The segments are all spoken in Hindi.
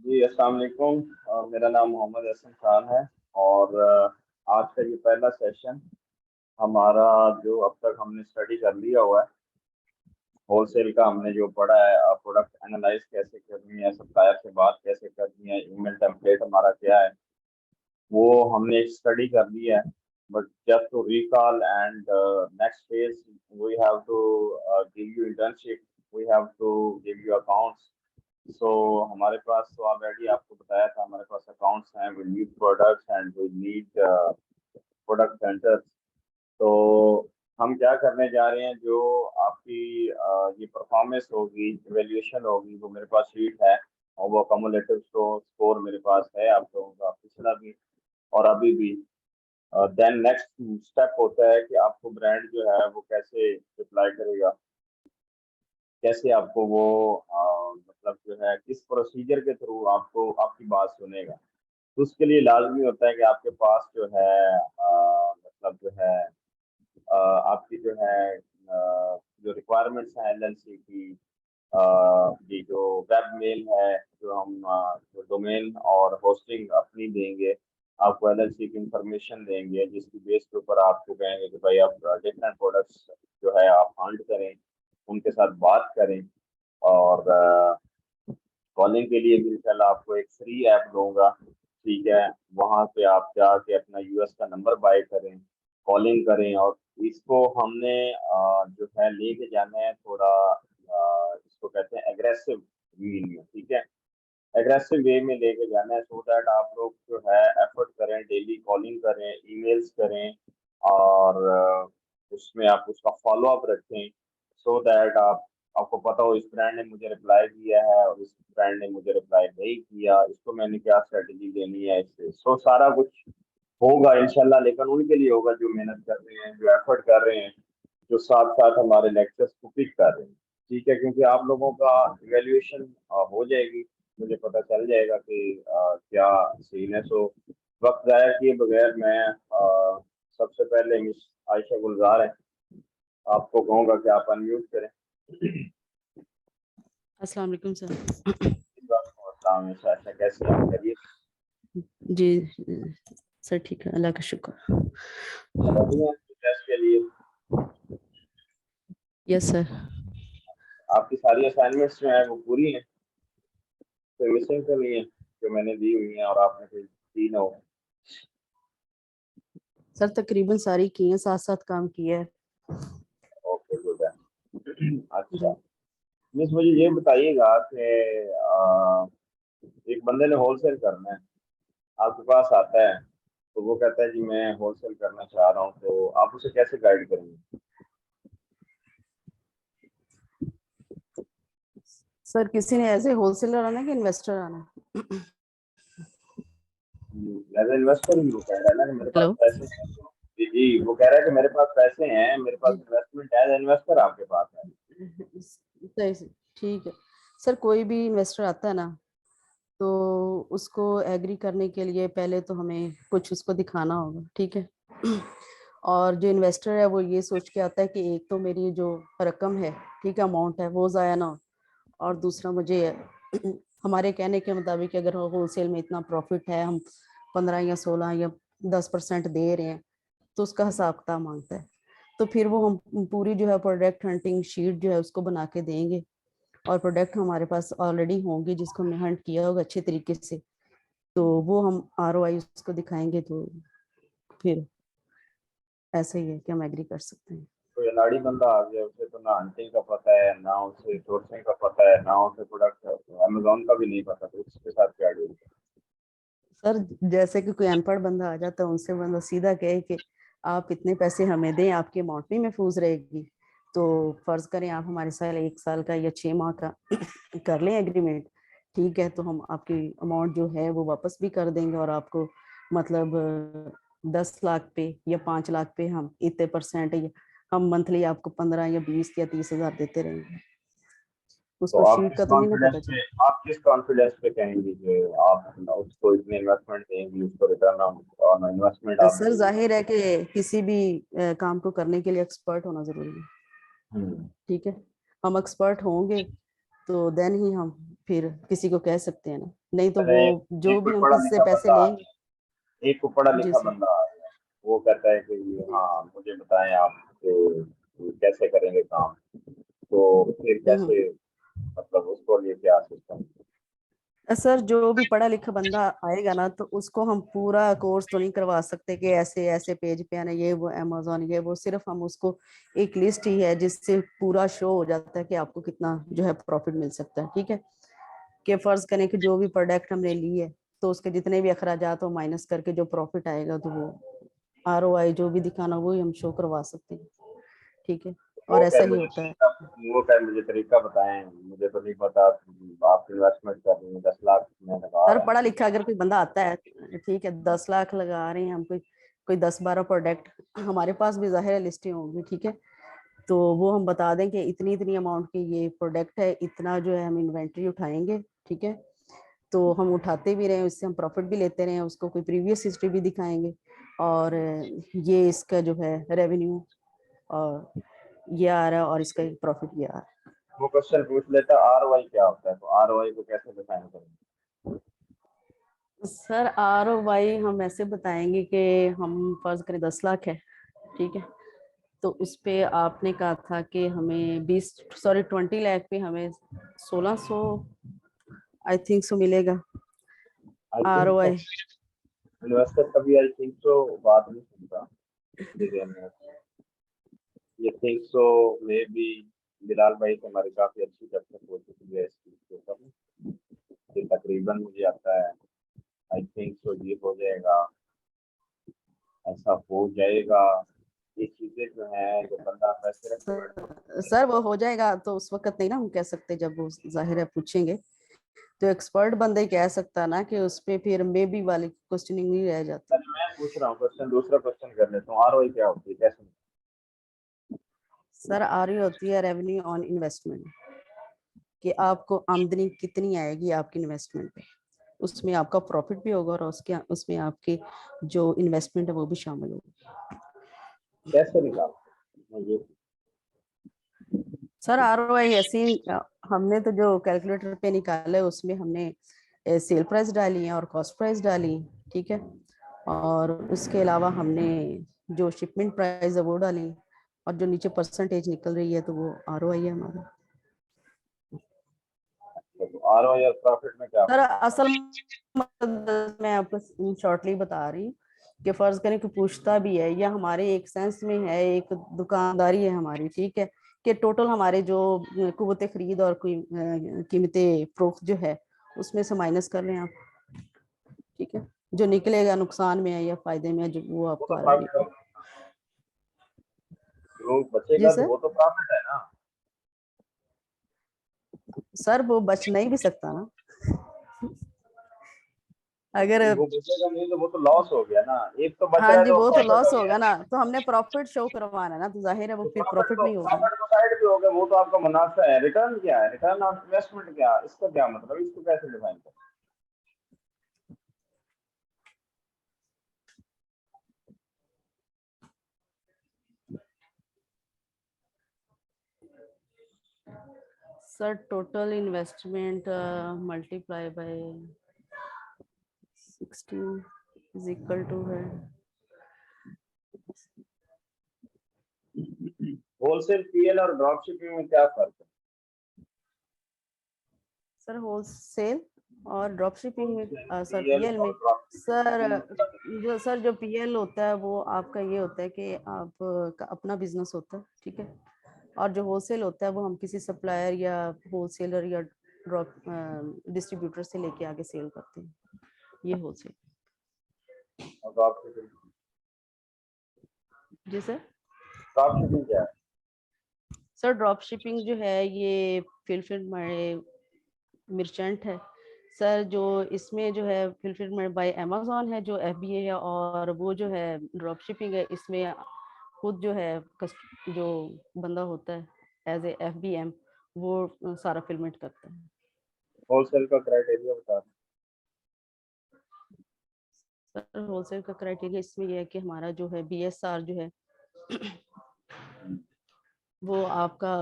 जी अस्सलाम वालेकुम। मेरा नाम मोहम्मद हसन खान है और आज का ये पहला सेशन हमारा जो अब तक हमने स्टडी कर लिया हुआ है होलसेल का। हमने जो पढ़ा है प्रोडक्ट एनालाइज कैसे करनी है, सप्लायर से बात कैसे करनी है, ईमेल टेम्पलेट हमारा क्या है, वो हमने स्टडी कर लिया है। But just to recall and next phase we have to give you internship, we have to give you accounts. So हमारे पास तो ऑलरेडी आपको बताया था, हमारे पास अकाउंट्स हैं, we need products and we need product centres. तो हम क्या करने जा रहे हैं, जो आपकी ये परफॉर्मेंस होगी, इवेल्यूएशन होगी, वो मेरे पास शीट है और वो कम्युलेटिव स्कोर मेरे पास है आप लोगों का, पिछला भी और अभी भी। देन नेक्स्ट स्टेप होता है कि आपको ब्रांड जो है वो कैसे रिप्लाई करेगा, कैसे आपको वो मतलब जो है किस प्रोसीजर के थ्रू आपको आपकी बात सुनेगा। तो उसके लिए लाजमी होता है कि आपके पास जो है मतलब जो है आपकी जो है जो रिक्वायरमेंट्स हैं एलएलसी की, ये जो वेब मेल है, जो हम जो डोमेन और होस्टिंग अपनी देंगे, आपको एलएलसी की इंफॉर्मेशन देंगे जिसकी बेस के ऊपर आपको कहेंगे कि भाई आप डिफरेंट प्रोडक्ट्स जो है आप हंट करें, उनके साथ बात करें। और कॉलिंग के लिए भी इंशाल्लाह आपको एक फ्री ऐप दूंगा, ठीक है। वहां पे आप जाके अपना यूएस का नंबर बाय करें, कॉलिंग करें। और इसको हमने जो है लेके जाना है थोड़ा इसको कहते हैं एग्रेसिव वे में, ठीक है। एग्रेसिव वे में लेके जाना है सो दैट आप लोग जो है एफर्ट करें, डेली कॉलिंग करें, ईमेल्स करें और उसमें आप उसका फॉलो अप रखें सो दैट आपको पता हो इस ब्रांड ने मुझे रिप्लाई दिया है और इस ब्रांड ने मुझे रिप्लाई नहीं किया, इसको मैंने क्या स्ट्रेटेजी देनी है इससे। सो सारा कुछ होगा इंशाल्लाह, लेकिन उनके लिए होगा जो मेहनत कर रहे हैं, जो एफर्ट कर रहे हैं, जो साथ साथ हमारे लेक्चर्स को पिक कर रहे हैं, ठीक है। क्योंकि आप लोगों का इवेल्युएशन हो जाएगी, मुझे पता चल जाएगा कि क्या सीन है। सो वक्त ज़ाया किए बगैर मैं सबसे पहले मिस आयशा गुलजार है, आपको कहूँगा कि आप अनम्यूट करें। अस्सलाम वालेकुम सर। आयशा कैसे हैं आप, खैरियत? जी सर ठीक है, अल्लाह का शुक्र। रेडी हैं टेस्ट के लिए? Yes sir. आपकी सारी असाइनमेंट्स जो हैं वो पूरी हैं, कोई मिसिंग तो नहीं है जो मैंने दी हुई हैं और आपने कोई दी ना हो? सर तकरीबन सारी की हैं, साथ साथ काम किया है। ओके गुड है। अच्छा जी मिस, मुझे ये बताइएगा कि एक बंदे ने होलसेल करना है, आपके पास आता है, तो वो कहता है जी मैं होलसेल करना चाह रहा हूँ, तो आप उसे कैसे गाइड करेंगे? सर, किसी ने ऐसे होलसेलर आना कि इन्वेस्टर आना? एज इन्वेस्टर ही वो कह रहा है ना कि मेरे पास हेलो। पैसे हैं। जी जी, वो कह रहा है कि मेरे पास पैसे हैं, मेरे पास जी इन्वेस्टमेंट एज इन्वेस्टर आपके पास है। सही से ठीक है। सर कोई भी इन्वेस्टर आता है ना, तो उसको एग्री करने के लिए पहले तो हमें कुछ उसको दिखाना होगा, ठीक है। और जो इन्वेस्टर है वो ये सोच के आता है कि एक तो मेरी जो रकम है, ठीक है, अमाउंट है, वो ज़ाया ना हो, और दूसरा मुझे हमारे कहने के मुताबिक अगर होलसेल में इतना प्रॉफिट है, हम 15 या 16 या 10% दे रहे हैं, तो उसका हिसाब किताब मांगता है। तो फिर वो हम पूरी जो है प्रोडक्ट हंटिंग शीट जो है उसको बना के देंगे, और प्रोडक्ट हमारे पास ऑलरेडी होंगे जिसको हमने हंट किया होगा अच्छे तरीके से, तो वो हम ROI उसको दिखाएंगे। तो फिर ऐसा ही है कि हम एग्री कर सकते हैं। कोई अनाड़ी बंदा आ गया, उसे तो ना हंटिंग का पता है, ना उसे सोर्सिंग का पता है, ना उसे प्रोडक्ट अमेजोन का भी नहीं पता, तो उसके साथ क्या डील? सर जैसे कि कोई अनपढ़ बंदा आ जाता है, उनसे बंदा सीधा कहे कि आप इतने पैसे हमें दें, आपकी अमाउंट नहीं महफूज रहेगी। तो फर्ज करें आप हमारे साथ 1 साल का या 6 माह का कर लें एग्रीमेंट, ठीक है, तो हम आपकी अमाउंट जो है वो वापस भी कर देंगे, और आपको मतलब 10 लाख पे या 5 लाख पे हम इतने परसेंट, हम मंथली आपको 15 या 20 या 30 हज़ार देते रहेंगे। तो उसको शीट का तो नहीं ना पता चला। आप किस कॉन्फिडेंस पे कहेंगे कि आप उसको इतने इन्वेस्टमेंट देंगी, उसको रिटर्न ऑन इन्वेस्टमेंट आप सर देंगी? जाहिर है कि किसी भी काम को करने के लिए एक्सपर्ट होना जरूरी है, हम्म। ठीक है। हम एक्सपर्ट होंगे तो देन ही हम फिर किसी को कह सकते हैं ना, नहीं तो अरे वो जो एक कोई भी हम पढ़ा किसी से लिखा पैसे बंदा आ लेंगे। गया, एक को पढ़ा जी लिखा सर। बंदा आ गया, वो कहता है कि ये हाँ मुझे बताएं आप कि कैसे करेंगे काम, तो फिर हम्म। कैसे, मतलब उसको लिए क्या सिस्टम? सर जो भी पढ़ा लिखा बंदा आएगा ना, तो उसको हम पूरा कोर्स तो नहीं करवा सकते कि ऐसे ऐसे पेज पे आना, ये वो अमेजोन ये वो। सिर्फ हम उसको एक लिस्ट ही है जिससे पूरा शो हो जाता है कि आपको कितना जो है प्रॉफिट मिल सकता है। ठीक है, कि फर्ज करें कि जो भी प्रोडक्ट हमने ली है, तो उसके जितने भी अखराजात हो माइनस करके जो प्रॉफिट आएगा, तो वो ROI जो भी दिखाना वो ही हम शो करवा सकते हैं। ठीक है, और वो ऐसा कहे ही मुझे होता है। तरीका, वो कहे मुझे तरीका बताएं, मुझे तो नहीं पता, आप इन्वेस्टमेंट कर रही हैं 10 लाख में लगा सर रहे हैं। पढ़ा लिखा अगर कोई बंदा आता है, ठीक है, 10 लाख लगा रहे हैं हम, कोई कोई 10-12 प्रोडक्ट, हमारे पास भी जाहिर है लिस्टें होंगी। ठीक है, तो वो हम बता दें कि इतनी इतनी अमाउंट की ये प्रोडक्ट है, इतना जो है हम इन्वेंट्री उठाएंगे। ठीक है, तो हम उठाते भी रहे, उससे हम प्रॉफिट भी लेते रहे, उसको कोई प्रीवियस हिस्ट्री भी दिखाएंगे, और ये इसका जो है रेवेन्यू और ये आ रहा है, और इसका प्रॉफिट ये आ रहा है। वो क्वेश्चन पूछ लेता ROI क्या होता है, तो ROI को कैसे डिफाइन करेंगे? सर ROI हम ऐसे बताएंगे कि हम फर्ज करें 10 लाख है। ठीक है, तो उस पे आपने कहा था कि हमें 20 लाख पे हमें 1600 आई थिंक सो मिलेगा आई थिंक तो ROI। इन्वेस्टर कभी आई थिंक तो बात नहीं सुनता, ठीक है मैं ये think so may be Bilal भाई से हमारी काफी अच्छी चर्चा हो चुकी है इस चीज के ऊपर, कि तकरीबन मुझे आता है आई थिंक सो ये हो जाएगा, ऐसा हो जाएगा, ये चीजें जो है जो बंदा पैसे रख के बैठा सर वो हो जाएगा तो उस वक्त नहीं ना हम कह सकते, जब वो जाहिर है पूछेंगे, तो एक्सपर्ट बंदा ही कह सकता ना, कि उस पे फिर मे बी वाली क्वेश्चनिंग नहीं रह जाती। मैं पूछ रहा हूँ क्वेश्चन, दूसरा क्वेश्चन कर लेता हूँ, ROI क्या होती है कैसे? सर ROI होती है रेवेन्यू ऑन इन्वेस्टमेंट, कि आपको आमदनी कितनी आएगी आपकी इन्वेस्टमेंट पे, उसमें आपका प्रॉफिट भी होगा और उसके उसमें आपकी जो इन्वेस्टमेंट है वो भी शामिल होगी। कैसे निकालते हैं ये? सर ROI ऐसे ही, हमने तो जो कैलकुलेटर पे निकाला है उसमें हमने सेल प्राइस डाली है और कॉस्ट प्राइस डाली है। ठीक है, और उसके अलावा हमने जो शिपमेंट प्राइस है वो डाली, और जो नीचे परसेंटेज निकल रही है तो वो ROI है हमारा। तो ROI और प्रॉफिट में क्या सर फर्क असल मैं आपको शॉर्टली बता रही हूँ कि फर्ज करें कि पूछता भी है, या हमारे एक सेंस में है, एक दुकानदारी है हमारी। ठीक है, कि टोटल हमारे जो कुव्वते खरीद और कोई कीमतें फरोख्त जो है उसमें से माइनस कर लें आप। ठीक है, जो निकलेगा नुकसान में है या फायदे में है, जो वो वो आपको तो ROI। प्रॉफिट होगा, जो जी बचेगा तो सर। वो तो प्रॉफिट है ना। सर वो बच नहीं भी सकता ना, अगर। वो बचेगा नहीं तो वो तो लॉस हो गया ना, एक तो बच हाँ रहा है जी, तो वो तो प्रॉफिट हो लॉस गया। होगा ना, तो हमने प्रॉफिट शो करवाना है ना, तो जाहिर है वो तो फिर प्रॉफिट नहीं होगा ना। प्रॉफिट तो साइड भी हो गया, वो तो आपका मुनाफा है, रिटर्न क्या है, रिटर्न ऑन इन्वेस्टमेंट क्या, इसका क्या मतलब, इसको कैसे डिफाइन करें? Sir total investment multiply by 16 is equal to है। होलसेल PL और ड्रॉप शिपिंग में क्या फर्क है? सर होलसेल और ड्रॉप शिपिंग में, होलसेल सर PL PL में। और ड्रॉप सर शिपिंग। जो PL होता है वो आपका ये होता है कि आप का अपना बिजनेस होता है। ठीक है, और जो होलसेल होता है वो हम किसी सप्लायर या होलसेलर या ड्रॉप डिस्ट्रीब्यूटर से लेके आगे सेल करते हैं, ये होलसेल। और ड्रॉप शिपिंग, जी सर। ड्रॉप शिपिंग क्या है? सर ड्रॉप शिपिंग जो है ये फुलफिलमेंट मर्चेंट है। सर जो इसमें जो है फुलफिलमेंट बाय अमेजोन है जो FBA है, और वो जो है ड्रॉप शिपिंग है, इसमें खुद जो है जो बंदा होता है एज ए FBM, वो सारा फिलमेंट करता है। होलसेल का क्राइटेरिया बता दें। सर होलसेल का क्राइटेरिया इसमें यह है कि हमारा जो है BSR जो है वो आपका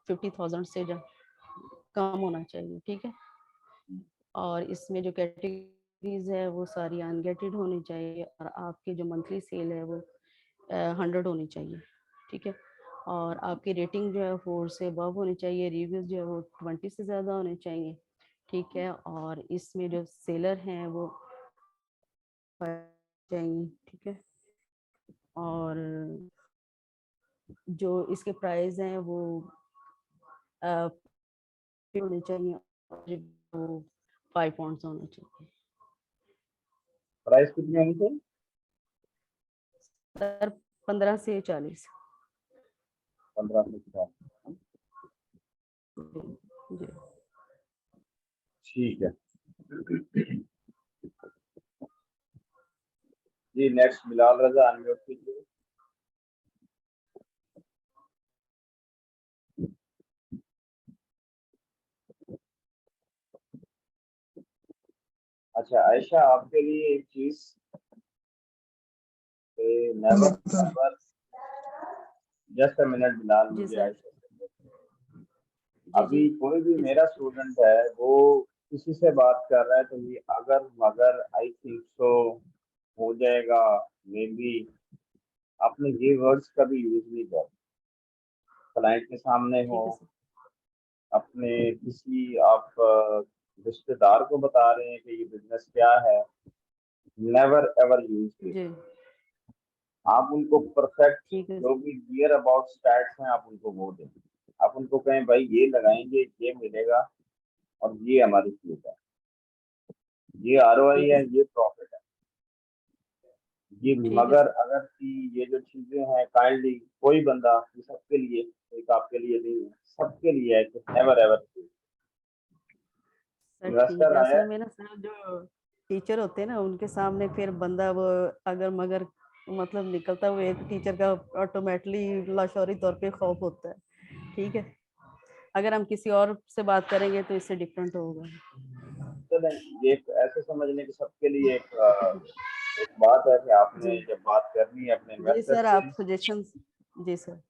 50,000 से कम होना चाहिए, ठीक है। और इसमें जो कैटेगरीज है वो सारी अनगेटेड होनी चाहिए, और आपकी जो मंथली सेल है वो 100 होनी चाहिए, ठीक है। और आपकी रेटिंग जो है 4 से अबव होनी चाहिए, रिव्यूज जो है वो 20 से ज़्यादा होने चाहिए, ठीक है। और इसमें जो सेलर हैं वो चाहिए, ठीक है। और जो इसके प्राइस हैं वो होने चाहिए, और वो 5 पॉइंट्स होने चाहिए। प्राइस कितनी होनी चाहिए? सर 15 से 40। 15 से 50। जी ठीक है जी। नेक्स्ट बिलाल रजा, अनम्यूट कीजिए। अच्छा आयशा, आपके लिए एक चीज, never never, just a minute Bilal, जी मुझे सर। आयशा से, जी जी अभी कोई भी जी मेरा सर। स्टूडेंट है वो किसी से बात कर रहा है तो ये अगर मगर आई थिंक सो हो जाएगा, मे बी आपने ये वर्ड्स कभी यूज नहीं कर, क्लाइंट के सामने हो, ठीक है सर। अपने किसी आप रिश्तेदार को बता रहे हैं कि ये बिजनेस क्या है, नेवर एवर यूज इट। जी आप उनको परफेक्ट ठीक है जो भी नियर अबाउट स्टैट्स हैं आप उनको वो दें। आप उनको कहें भाई ये लगाएंगे ये मिलेगा और ये हमारी चीज है, ये आरओआई ठीक है है, ये प्रॉफिट है, ये ठीक है मगर सर। अगर की ये जो चीजें हैं काइंडली कोई बंदा, ये सबके लिए, एक आपके लिए नहीं है, सबके लिए है कि नेवर एवर। सर ठीक इन्वेस्टर है, आया, असल में ना सर जो टीचर होते हैं ना उनके सामने फिर बंदा वो अगर मगर मतलब निकलता है, वो एक टीचर का ऑटोमेटिकली लाशौरी तौर पे खौफ होता है, ठीक है। अगर हम किसी और से बात करेंगे तो इससे डिफरेंट होगा। चलें, ये एक ऐसे समझ लें कि सबके लिए एक बात है कि जी आपने जब बात करनी है अपने जी इन्वेस्टर सर, से, आप सजेशन। जी सर।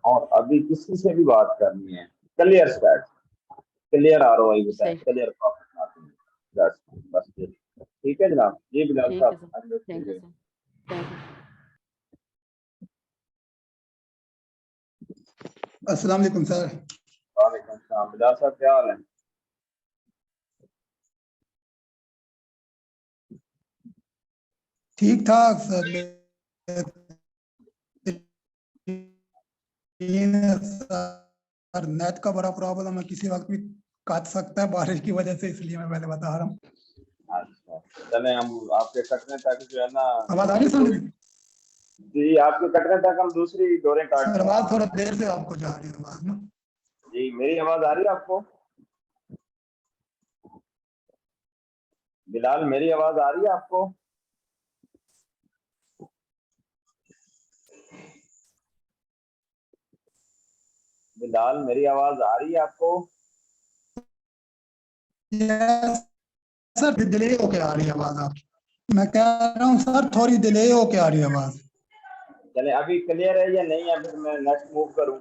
और अभी किसी से भी बात करनी है, क्लियर स्टैट्स, क्लियर आरओआई बताएं, सही। क्लियर प्रॉफिट मार्जिन, बस बस ये। ठीक है जनाब, जी बिलाल ठीक है साहब सर। अनम्यूट थैंक यू कीजिए। सर। Thank you. अस्सलाम वालेकुम सर। वालेकुम सलाम, बिलाल साहब क्या हाल है? ठीक ठाक सर। सर नेट का बड़ा प्रॉब्लम है, किसी वक्त भी काट सकता है बारिश की वजह से, इसलिए मैं पहले बता रहा हूँ। अच्छा चले, हम आपके कटने तक जो है ना आवाज आ रही दूसरी है सर? डोरी, जी आपके कटने तक हम दूसरी डोरें काट सर देंगे। आवाज थोड़ा देर से आपको जा रही है आवाज ना। जी मेरी आवाज आ रही है आपको? बिलाल मेरी आवाज आ रही है आपको? बिलाल मेरी आवाज आ रही है आपको? यस सर, डिले होके आ रही है आवाज आपकी। मैं कह रहा हूँ सर थोड़ी डिले होके आ रही है आवाज। चले अभी क्लियर है या नहीं है, फिर मैं नेक्स्ट मूव करूं?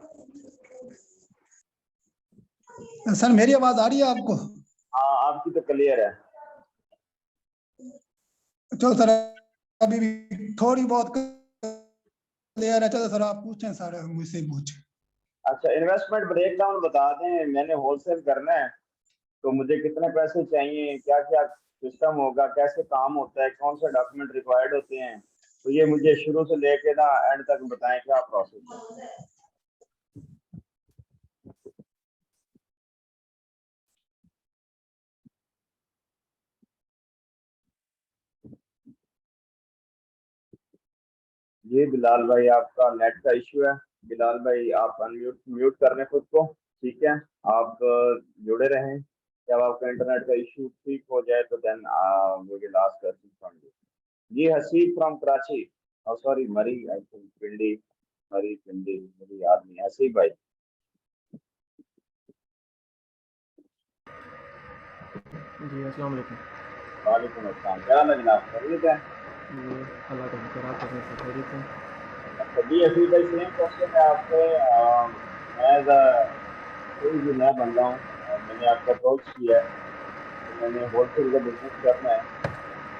सर मेरी आवाज आ रही है आपको? हाँ आपकी तो क्लियर है। चलो सर, अभी भी थोड़ी बहुत क्लियर है। चलो सर आप पूछें, सर मुझसे पूछें। अच्छा इन्वेस्टमेंट ब्रेकडाउन बता दें, मैंने होलसेल करना है तो मुझे कितने पैसे चाहिए, क्या क्या सिस्टम होगा, कैसे काम होता है, कौन सा डॉक्यूमेंट रिक्वायर्ड होते हैं, तो ये मुझे शुरू से लेके ना एंड तक बताएं क्या प्रोसेस है। ये बिलाल भाई आपका नेट का इशू है। बिलाल भाई आप अनम्यूट म्यूट कर लें खुद को, ठीक है। आप जुड़े रहें, जब आपका इंटरनेट का इशू ठीक हो जाए तो then we will ask question from you. जी हसीब फ्रॉम कराची, और सॉरी मरी, आई थिंक पिंडी, मरी पिंडी, मुझे याद नहीं। हसीब भाई जी अस्सलाम वालेकुम। वालेकुम अस्सलाम, क्या हाल है जनाब, खैरियत है? जी अल्लाह का शुक्र, आप कैसे हैं? खैरियत से? अच्छा जी हसीब भाई, सेम क्वेश्चन है आपसे। मैं कोई भी नया बंदा हूँ और मैंने मैंने आपको अप्रोच किया है, तो मैंने होलसेल का बिजनेस करना है,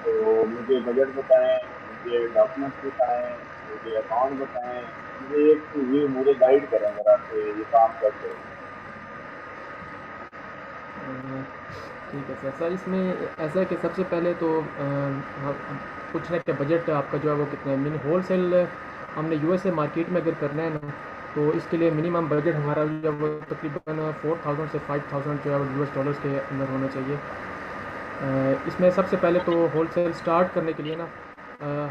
तो मुझे बजट बताएं, मुझे डॉक्यूमेंट्स बताएं, मुझे अकाउंट बताएं, मुझे एक व्यू मुझे गाइड करें ज़रा कि ये काम कैसे होगा। ठीक है सर। सर इसमें ऐसा है कि सबसे पहले तो पूछ रहे हैं कि बजट आपका जो है वो कितना है। मिनी होल सेल हमने यूएसए मार्केट में अगर करना है ना, तो इसके लिए मिनिमम बजट हमारा जो है वो तकरीबन 4000 से 5000 जो है वो यूएस डॉलर्स के अंदर होना चाहिए। इसमें सबसे पहले तो होल सेल स्टार्ट करने के लिए ना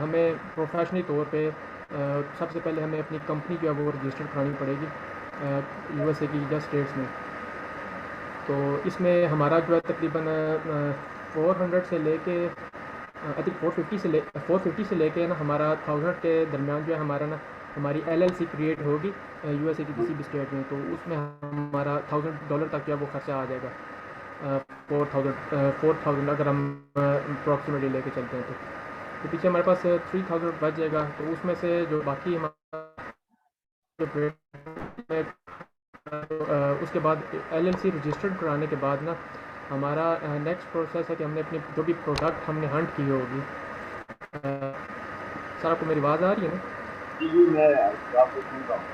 हमें प्रोफेशनली तौर पे सबसे पहले हमें अपनी कंपनी जो है वो रजिस्टर करानी पड़ेगी यूएसए की या स्टेट्स में। तो इसमें हमारा जो है तकरीबन 400 से लेके आई थिंक 450 से लेके ना हमारा 1000 के दरमियान जो है हमारा ना हमारी एलएलसी क्रिएट होगी यूएसए की किसी भी स्टेट में। तो उसमें हमारा $1000 तक जो है वो खर्चा आ जाएगा। 4000 अगर हम अप्रॉक्सीमेटली लेके चलते हैं तो पीछे हमारे पास 3000 बच जाएगा। तो उसमें से जो बाकी हमारा जो उसके बाद एलएलसी रजिस्टर्ड कराने के बाद ना हमारा नेक्स्ट प्रोसेस है कि हमने अपनी जो भी प्रोडक्ट हमने हंट की होगी। सर आपको मेरी आवाज़ आ रही है ना? जी जी, मैं आपको सुन रहा हूँ।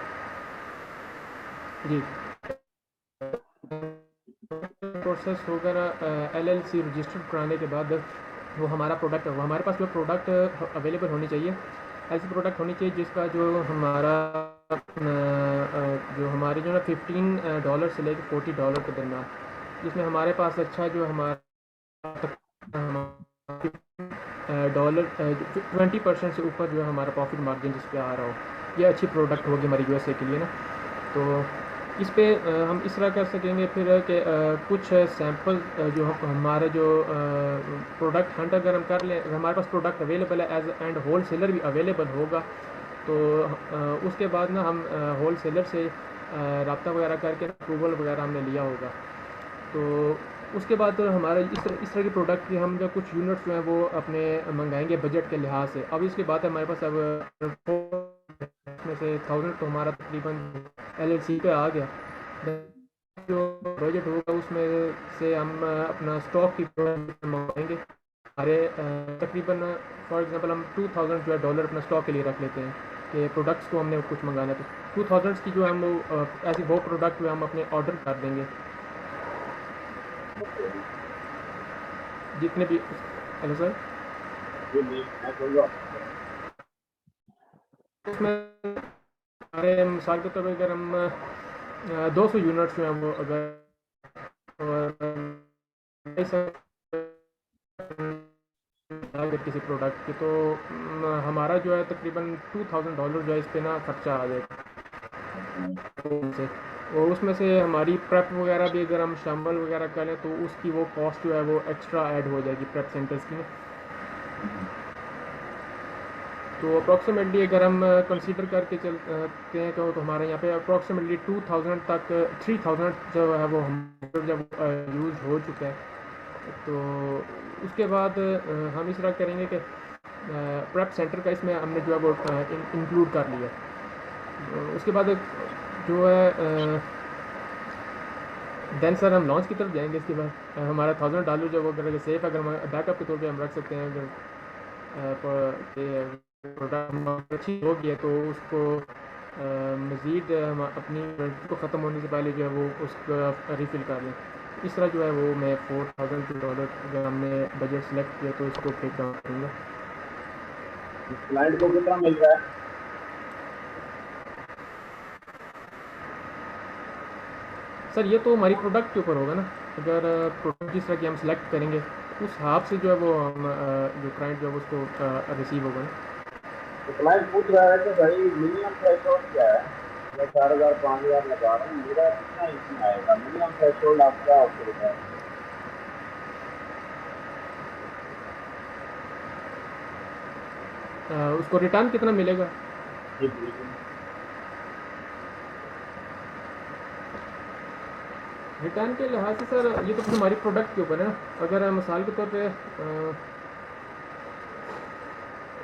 जी, प्रोसेस होगा ना एलएलसी रजिस्टर्ड कराने के बाद वो हमारा प्रोडक्ट है, वो हमारे पास जो प्रोडक्ट अवेलेबल होनी चाहिए, ऐसी प्रोडक्ट होनी चाहिए जिसका जो हमारा जो हमारे जो ना $15 से लेकर $40 के दरमियान, जिसमें हमारे पास अच्छा जो हमारा डॉलर 20% से ऊपर जो है हमारा प्रॉफिट मार्जिन जिस पे आ रहा हो, ये अच्छी प्रोडक्ट होगी हमारी यूएसए के लिए ना। तो इस पे हम इस तरह कर सकेंगे फिर कि कुछ सैम्पल जो हमारा जो प्रोडक्ट हंट अगर हम कर लें, अगर हमारे पास प्रोडक्ट अवेलेबल है एज एंड होल सेलर भी अवेलेबल होगा, तो उसके बाद ना हम होल सेलर से रब्ता वगैरह करके अप्रूवल वगैरह हमने लिया होगा। तो उसके बाद तो हमारा इस तरह के प्रोडक्ट की हम जो कुछ यूनिट्स जो हैं वो अपने मंगाएंगे बजट के लिहाज से। अब इसके बाद हमारे पास अब में से 1000 तो हमारा तकरीबन एलएलसी पे आ गया। जो बजट होगा उसमें से हम अपना स्टॉक की मंगाएंगे। हमारे तकरीबन फॉर एग्जांपल हम 2000 जो है डॉलर अपना स्टॉक के लिए रख लेते हैं कि प्रोडक्ट्स को हमने कुछ मंगाना है, तो 2000 की जो है हम ऐसी वो प्रोडक्ट जो हम अपने ऑर्डर कर देंगे जितने भी। हेलो सर, जी जी, मैं सुन रहा हूँ। उसमें हमारे मिसाल के तौर पर अगर हम 200 यूनिट्स जो हैं वो अगर किसी प्रोडक्ट की, तो हमारा जो है तकरीबन $2000 जो है इस पे ना खर्चा आ जाएगा। और उसमें से हमारी प्रेप वगैरह भी अगर हम शामिल वगैरह करें तो उसकी वो कॉस्ट जो है वो एक्स्ट्रा ऐड हो जाएगी प्रेप सेंटर्स की। तो अप्रॉक्सीमेटली अगर हम कंसीडर करके चलते हैं तो हमारे यहाँ पे अप्रॉक्सीमेटली 2000 तक 3000 जो है वो हम जब यूज़ हो चुका है, तो उसके बाद हम इस तरह करेंगे कि प्रेप सेंटर का इसमें हमने जो है वो इंक्लूड कर लिया। उसके बाद जो है देन सर हम लॉन्च की तरफ जाएंगे। इसके बाद हमारा $1000 जो वो अगर सेफ अगर हम बैकअप के तौर पे हम रख सकते हैं, अगर प्रोडक्ट अच्छी हो गया तो उसको मज़ीद हम अपनी को ख़त्म होने से पहले जो है वो उसका रिफ़िल कर लें। इस तरह जो है वो मैं $4000 अगर हमने बजट सेलेक्ट किया तो इसको ब्रेक डाउन करूँगा। क्लाइंट को कितना मिल रहा है? सर ये तो हमारी प्रोडक्ट के ऊपर होगा ना, अगर प्रोडक्ट जिस तरह की हम सेलेक्ट करेंगे उस हिसाब से जो है वो हम जो क्लाइंट जो है उसको रिसीव होगा ना। तो क्लाइंट पूछ रहा है कि भाई मिनिमम थ्रेशोल्ड क्या है? मैं 4000 5000 लगा रहा हूँ, मेरा कितना इसमें आएगा? मिनिमम थ्रेशोल्ड आप क्या आपको बताएं? उसको रिटर्न कितना मिलेगा? जी बिल्कुल। रिटर्न के लिहाज से सर ये तो फिर हमारी प्रोडक्ट के ऊपर है ना। अगर मिसाल के तौर पे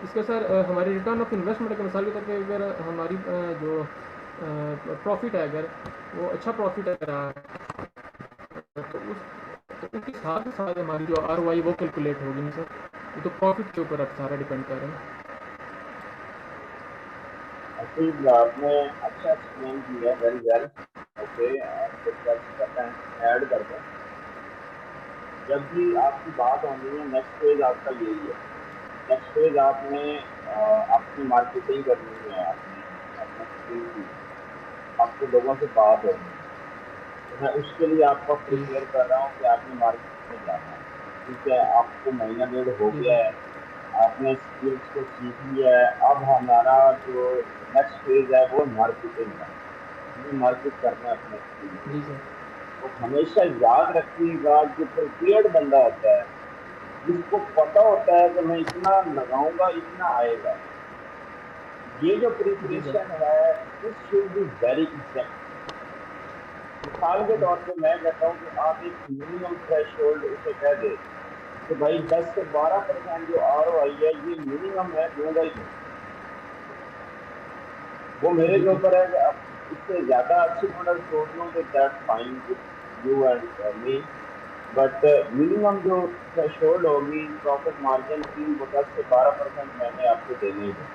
इसका सर हमारी रिटर्न ऑफ इन्वेस्टमेंट के मिसाल के तौर पे अगर हमारी जो प्रॉफिट है, अगर वो अच्छा प्रॉफिट है तो उसके साथ साथ हमारी जो ROI वो कैलकुलेट होगी नहीं सर, ये तो प्रॉफिट के ऊपर अब सारा डिपेंड कर रहा है। ठीक है, आपने अच्छा एक्सप्लेन किया है, वेरी वेल। ओके, कुछ वर्ड्स करते हैं, ऐड कर दें। जब भी आपकी बात होनी है, नेक्स्ट फेज आपका यही है। नेक्स्ट फेज आपने अपनी मार्केटिंग करनी है, अपनी अपने स्किल की, आपको लोगों से बात होनी है। तो मैं उसके लिए आपको जी प्रिपेयर कर रहा हूँ कि आपने मार्केटिंग में जाना है। ठीक है, आपको महीना डेढ़ हो जी गया सर। है, आपने स्किल्स को सीख लिया है। अब हमारा जो नेक्स्ट फेज है वो मार्केटिंग का। हमें मार्केट करना है अपने स्किल को। जी सर। तो हमेशा याद रखिएगा, जो प्रिपेयर्ड बंदा होता है, जिसको पता होता है कि मैं इतना लगाऊंगा इतना आएगा, ये जो जी सर। प्रिपरेशन है, this should be very exact. मिसाल के तौर पे मैं कहता हूँ कि आप एक मिनिमम थ्रेशोल्ड उसे कह दे कि भाई 10 से 12% जो ROI है ये मिनिमम है, दूंगा ही दूंगा। वो मेरे जी के सर। ऊपर है कि अब इससे ज्यादा अच्छी प्रोडक्ट छोड़ दूं तो that's fine with you and me, but minimum जो थ्रेशोल्ड होगी प्रॉफिट मार्जिन की, वो 10 से 12% मैंने आपको देने ही है।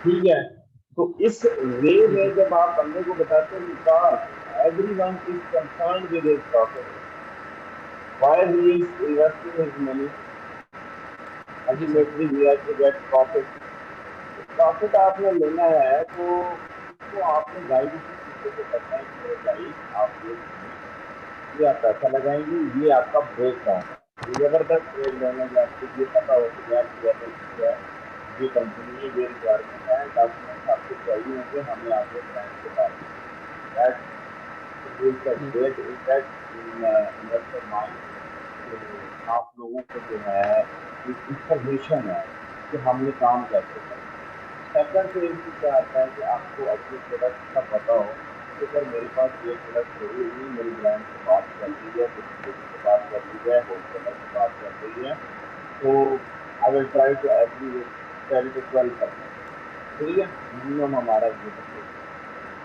ठीक है, तो इस वे जी में सर। जब आप बंदे को बताते हैं, because everyone is concerned with his profit, why he is investing his money, जी sir. Ultimately he has to get profit. Profit आपने लेना है तो उसको आपने गाइड इसी तरीके से करना है कि मेरे भाई आप ये सुनिए, ये आप पैसा लगाएंगे, ये आपका ब्रेक डाउन है। ये जबरदस्त ब्रेक डाउन है कि आपको ये पता हो कि यार ये एलएलपी है, ये कंपनी है, ये रिक्वायरमेंट है, डॉक्यूमेंट्स आपको चाहिए होंगे, हमें आगे क्लाइंट से बात करनी है। दैट लीव्स अ जी great impact in investor mind. कि आप लोगों को जो है एक इंफॉर्मेशन है कि हमने काम कैसे करना है। सेकंड फेज में क्या आता है कि आपको अपने प्रोडक्ट का पता हो कि सर मेरे पास ये प्रोडक्ट है, ये मेरी ब्रांड से बात कर ली है, डिस्ट्रीब्यूटर से बात कर ली है, होलसेलर से बात कर ली है, तो I will try to agree with 10 to 12%। ठीक है, मिनिमम हमारा ये बचे।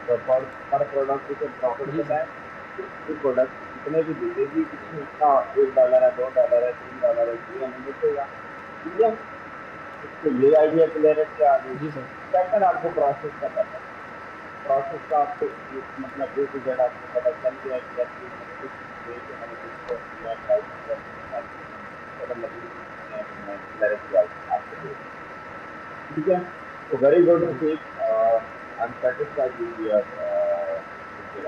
तो पर प्रोडक्ट उसे प्रॉफिट जी सर। बताएं कि ये प्रोडक्ट इतने की बिकेगी, इसमें इतना $1 है, $2 है, $3 है, ये हमें बचेगा। ठीक है, इसको ये आइडिया क्लियरिटी आ गई। जी सर। सेकंड, आपको प्रोसेस का पता है, प्रोसेस का आपको मतलब A to Z आपको पता चल गया कि यार ये मैंने कुछ दे के मैंने कुछ करनी है, प्राइसिंग करनी है, मार्केटिंग कदम लगी करनी है, तो मैं क्लियरिटी आपको दे दूँ। ठीक है, तो वेरी गुड, जी ठीक। I am satisfied with your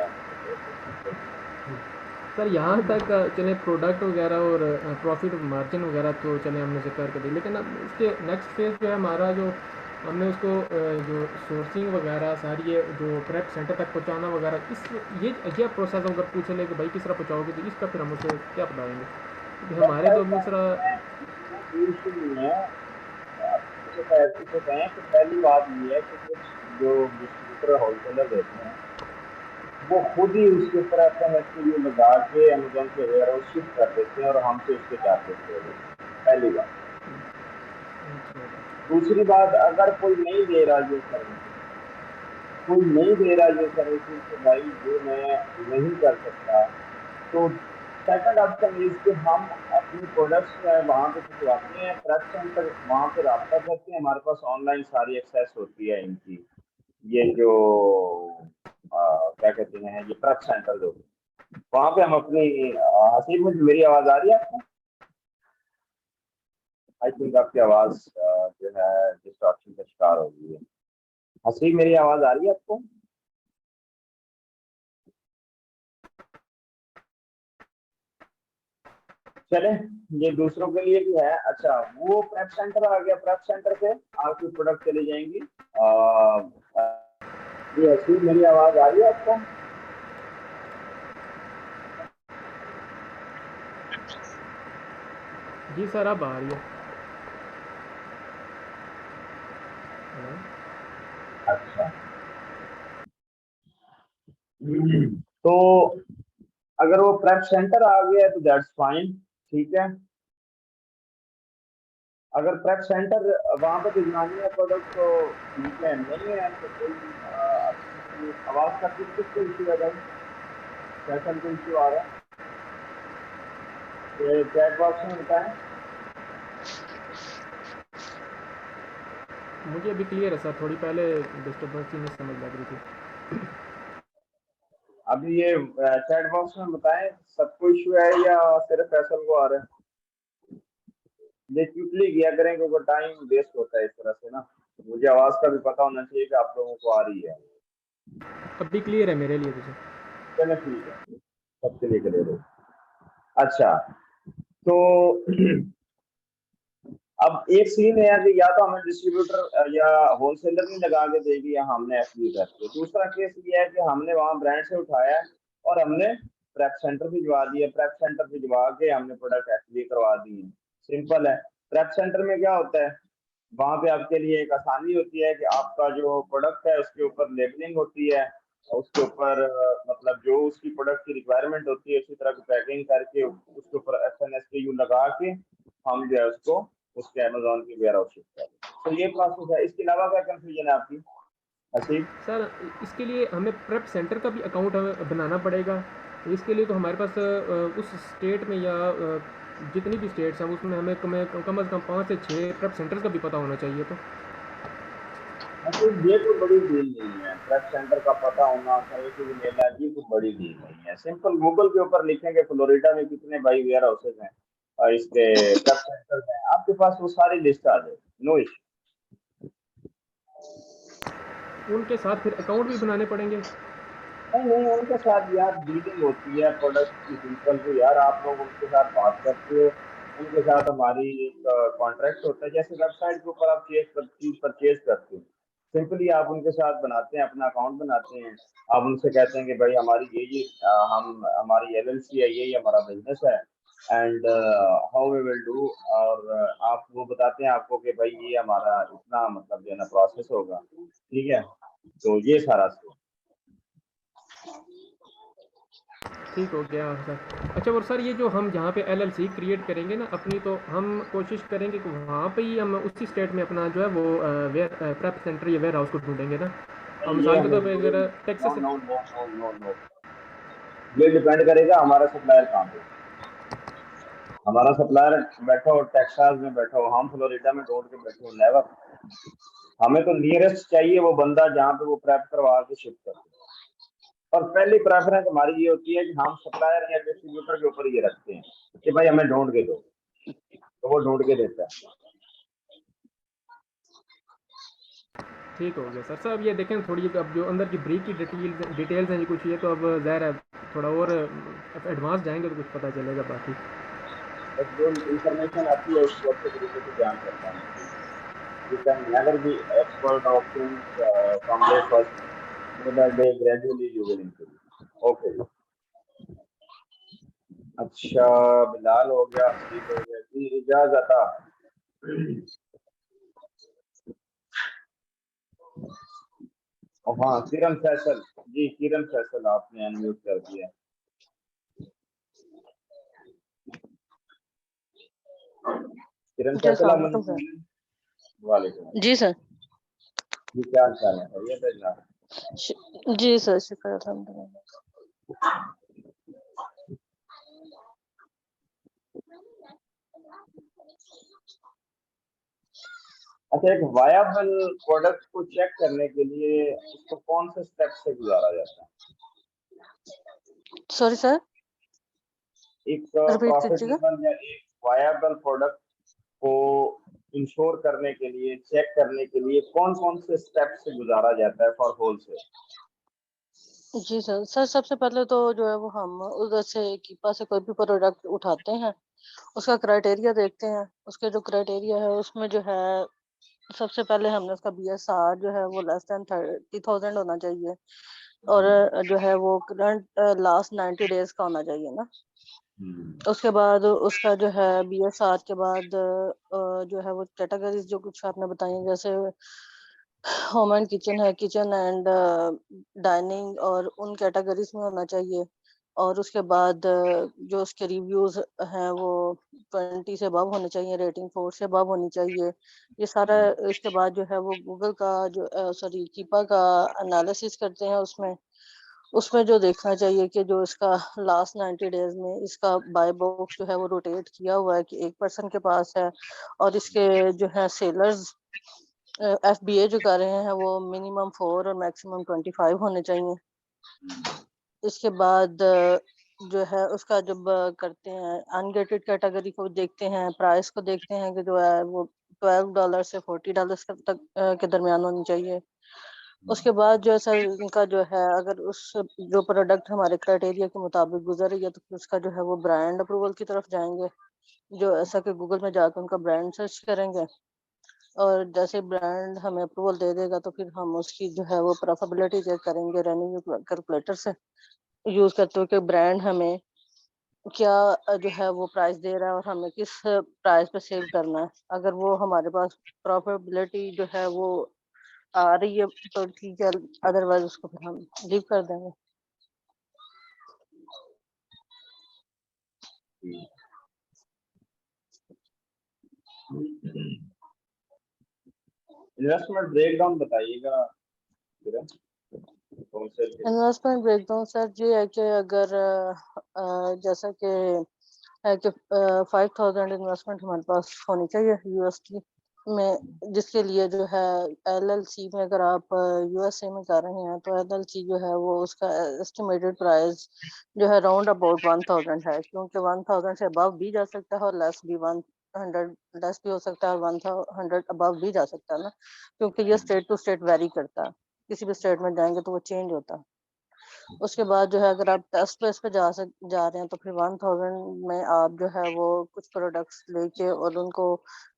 answer. Sir, यहाँ तक चले प्रोडक्ट वगैरह और प्रॉफिट मार्जिन वगैरह तो चले हमने जिक्र कर दी, लेकिन अब इसके नेक्स्ट फेज जो है हमारा, जो हमने उसको जो सोर्सिंग वगैरह सारी ये जो प्रेप सेंटर तक पहुँचाना वगैरह, इस ये प्रोसेस अगर पूछ ले कि भाई किस तरह पहुँचाओगे, तो इसका फिर हम उसे क्या बताएंगे, क्योंकि हमारे तो अभी सर। इसमें कोई इशू नहीं है। आप इसे कहें कि पहली बात ये है कि कुछ जो डिस्ट्रीब्यूटर होलसेलर रहते हैं, वो खुद ही उसके ऊपर SMS के लिए लगा के अमेजोन के वेयर हाउस शिफ्ट कर देते हैं और हमसे उसके चार्जेस ले लेते हैं, पहली बात। दूसरी बात, अगर कोई नहीं दे रहा ये सर्विसेज, कोई नहीं दे रहा ये सर्विसेज तो भाई ये मैं नहीं कर सकता, तो सेकंड ऑप्शन इज कि हम अपनी प्रोडक्ट्स जो है वहां पे भिजवाते हैं, प्रेस सेंटर वहां पे राब्ता करते हैं, हमारे पास ऑनलाइन सारी एक्सेस होती है इनकी, ये जो क्या कहते हैं, ये प्रेस सेंटर जो, वहां पे हम अपनी हसीब में, मेरी आवाज आ रही है आपको? आई थिंक आपकी आवाज जो है डिस्ट्रक्शन का शिकार हो गई है। हसीब, मेरी आवाज आ रही है आपको? चले, ये दूसरों के लिए भी है। अच्छा, वो प्रेप सेंटर आ गया, प्रेप सेंटर से आपकी प्रोडक्ट चली जाएंगी। ये हसीब, मेरी आवाज आ रही है आपको? जी सर, अब आ रही है। हेलो। अच्छा, तो अगर वो प्रेप सेंटर आ गया है तो दैट्स फाइन। ठीक है, अगर प्रेप सेंटर वहां पे भिजवानी है प्रोडक्ट तो ठीक है, नहीं है तो कोई आवाज का किस किस को इशू है भाई? फैसल को इशू आ रहा है? ये चैट बॉक्स में बताएं। मुझे अभी क्लियर है सर, थोड़ी पहले डिस्टर्बेंस ही नहीं समझ लग रही थी। अभी ये चैट बॉक्स में बताएं सबको इशू है या सिर्फ फैसल को आ रहा है। ये क्विकली किया करें क्योंकि टाइम वेस्ट होता है इस तरह से ना। मुझे आवाज का भी पता होना चाहिए कि आप लोगों को आ रही है। अभी क्लियर है मेरे लिए तो सर। चलो ठीक है, सबके लिए क्लियर है। अच्छा, तो अब एक सीन है कि या तो हमें डिस्ट्रीब्यूटर या होलसेलर नहीं लगा के देगी या हमने एफडी करके। दूसरा केस ये है कि हमने वहां ब्रांड से उठाया और हमने प्रेप सेंटर भिजवा दिया, प्रेप सेंटर भिजवा के हमने प्रोडक्ट एफडी करवा दिए। सिंपल है। प्रेप सेंटर में क्या होता है, वहां पे आपके लिए एक आसानी होती है कि आपका जो प्रोडक्ट है उसके ऊपर लेबलिंग होती है, उसके ऊपर मतलब जो उसकी प्रोडक्ट की रिक्वायरमेंट होती है उसी तरह की पैकिंग करके उसके ऊपर SNSKU लगा के हम जो है उसको उसके अमेजोन की वेयर हाउस शिफ्ट करें। तो ये प्रोसेस है। इसके अलावा क्या कंफ्यूजन है आपकी हसीब? सर इसके लिए हमें प्रेप सेंटर का भी अकाउंट हमें बनाना पड़ेगा। इसके लिए तो हमारे पास उस स्टेट में या जितनी भी स्टेट्स हैं उसमें हमें कम से कम 5 से 6 प्रेप सेंटर्स का भी पता होना चाहिए। तो ये कोई बड़ी डील नहीं है, प्रेप सेंटर का पता होना, सर्विसेज लेना, ये कोई बड़ी डील नहीं है। सिंपल गूगल के ऊपर लिखेंगे फ्लोरिडा में कितने भाई वेयर हाउसेज हैं और इसके प्रेप सेंटर्स हैं, आपके पास वो सारी लिस्ट आ जाएगी। No issue. उनके साथ फिर अकाउंट भी बनाने पड़ेंगे। नहीं नहीं, उनके साथ यार डीलिंग होती है प्रोडक्ट की। सिंपल से यार आप लोग उनके साथ बात करते हो, उनके साथ हमारी एक कॉन्ट्रैक्ट होता है। जैसे वेबसाइट के ऊपर आप चीज परचेज करते हो, सिंपली आप उनके साथ बनाते हैं, अपना अकाउंट बनाते हैं। आप उनसे कहते हैं कि भाई हमारी ये हम हमारी LLC है, ये हमारा बिजनेस है and how we will do. और आप वो बताते हैं आपको कि भाई ये हमारा इतना मतलब जो है ना प्रोसेस होगा, ठीक है। तो ये सारा ठीक हो गया सर। अच्छा, और सर ये जो हम जहाँ पे LLC क्रिएट करेंगे ना अपनी, तो हम कोशिश करेंगे कि वहाँ पे ही हम उसी स्टेट में अपना जो है वो वेयर प्रेप सेंटर या वेयर हाउस को ढूंढेंगे ना। और ये मिसाल के हमें तौर पे अगर no Texas. No no no no no, ये डिपेंड करेगा हमारा सप्लायर कहाँ पे। हमारा सप्लायर बैठा हो टेक्सास में, बैठा हो, हम फ्लोरिडा में ढूंढ के बैठे हो, नेवर। हमें तो नियरेस्ट चाहिए वो बंदा जहाँ पे वो प्रेप करवा के शिफ्ट करते हैं। और पहली प्रेफरेंस हमारी ये होती है कि हम सप्लायर या डिस्ट्रीब्यूटर के ऊपर ये रखते हैं कि भाई हमें ढूंढ के दो, तो वो ढूंढ के देता है। ठीक हो गया सर। सर अब ये देखें थोड़ी, अब जो अंदर की ब्रीक की डिटेल्स हैं ये कुछ, ये तो अब ज़ाहिर है थोड़ा और एडवांस जाएंगे तो कुछ पता चलेगा बाकी। बस जो इंफॉर्मेशन आती है उसको अच्छे तरीके से जान करता है। You can never be expert of things from day first. Day by day, gradually you will improve. Okay. अच्छा, बिलाल हो गया, हसीब हो गया जी, इजाजत अता। हाँ, किरण फैसल जी, किरण फैसल आपने अनम्यूट कर दिया। किरण जी फैसल, अस्सलाम वालेकुम सर। वालेकुम जी सर। जी, क्या हाल चाल है? खैरियत है जनाब? जी सर, शुक्र अल्हम्दुलिल्लाह। अच्छा, एक वायबल प्रोडक्ट को चेक करने के लिए उसको कौन से स्टेप से गुजारा जाता है? सॉरी सर, एक रिपीट कीजिएगा। प्रॉफिटेबल या एक वायबल प्रोडक्ट को इंश्योर करने के लिए, चेक करने के लिए कौन कौन से स्टेप से गुजारा जाता है फॉर होलसेल? जी सर। सर सबसे पहले तो जो है वो हम उधर से कीपा से कोई भी प्रोडक्ट उठाते हैं, उसका क्राइटेरिया देखते हैं। उसके जो क्राइटेरिया है उसमें जो है सबसे पहले हमने उसका BSR जो है वो लेस देन 30,000 होना चाहिए, और जो है वो करंट लास्ट 90 डेज का होना चाहिए ना। उसके बाद उसका जो है BSR के बाद जो है वो कैटेगरीज जो कुछ आपने बताई हैं, जैसे होम एंड किचन है, किचन एंड डाइनिंग, और उन कैटेगरीज में होना चाहिए। और उसके बाद जो उसके रिव्यूज हैं वो 20 से अबव होने चाहिए, रेटिंग 4 से अबव होनी चाहिए। ये सारा इसके बाद जो है वो गूगल का जो कीपा का एनालिसिस करते हैं उसमें। उसमें जो देखना चाहिए कि जो इसका लास्ट 90 डेज में इसका बाय बॉक्स जो है वो रोटेट किया हुआ है कि एक पर्सन के पास है, और इसके जो है सेलर्स FBA जो कर रहे हैं वो मिनिमम 4 और मैक्सिमम 25 होने चाहिए। इसके बाद जो है उसका जब करते हैं अनगेटेड कैटेगरी को देखते हैं, प्राइस को देखते हैं कि जो है वो $12 से $40 तक के दरमियान होनी चाहिए। उसके बाद जो है सर इनका जो है अगर उस जो प्रोडक्ट हमारे क्राइटेरिया के मुताबिक गुजर रही है तो फिर उसका जो है वो ब्रांड अप्रूवल की तरफ जाएंगे, जो ऐसा कि गूगल में जाकर उनका ब्रांड सर्च करेंगे, और जैसे ब्रांड हमें अप्रूवल दे देगा तो फिर हम उसकी जो है वो प्रॉफिटेबिलिटी चेक करेंगे रेवेन्यू कैलकुलेटर से यूज करते हुए कि ब्रांड हमें क्या जो है वो प्राइस दे रहा है और हमें किस प्राइस पे सेल करना है। अगर वो हमारे पास प्रॉफिटेबिलिटी जो है वो आ रही है तो ठीक है, अदरवाइज उसको फिर हम लीव कर देंगे। इन्वेस्टमेंट ब्रेकडाउन बताइएगा। इन्वेस्टमेंट ब्रेकडाउन सर ये है कि अगर जैसा कि है कि 5000 इन्वेस्टमेंट हमारे पास होनी चाहिए USD में, जिसके लिए जो है LLC में अगर आप USA में कर रहे हैं तो LLC जो है वो उसका एस्टिमेटेड प्राइस जो है राउंड अबाउट 1000 है, क्योंकि 1000 से अबव भी जा सकता है और लेस भी 100 लेस भी हो सकता है और 100 अबव भी जा सकता है ना, क्योंकि ये स्टेट टू स्टेट वेरी करता है, किसी भी स्टेट में जाएंगे तो वो चेंज होता है। उसके बाद जो है अगर आप टेस्ट बेस पे जा रहे हैं तो फिर 1000 में आप जो है वो कुछ प्रोडक्ट्स लेके और उनको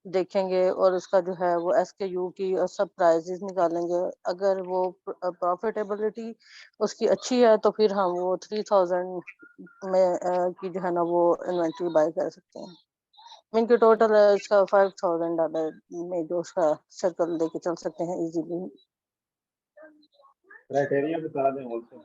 देखेंगे और उसका जो है वो SKU की और सब प्राइजेस निकालेंगे। अगर वो प्रॉफिटेबिलिटी उसकी अच्छी है तो फिर हम वो 3000 में की जो है ना वो इन्वेंट्री बाय कर सकते हैं। इनकी टोटल इसका $5000 में जो उसका सर्कल लेके चल सकते हैं इजीली। क्राइटेरिया बता दें होलसेल।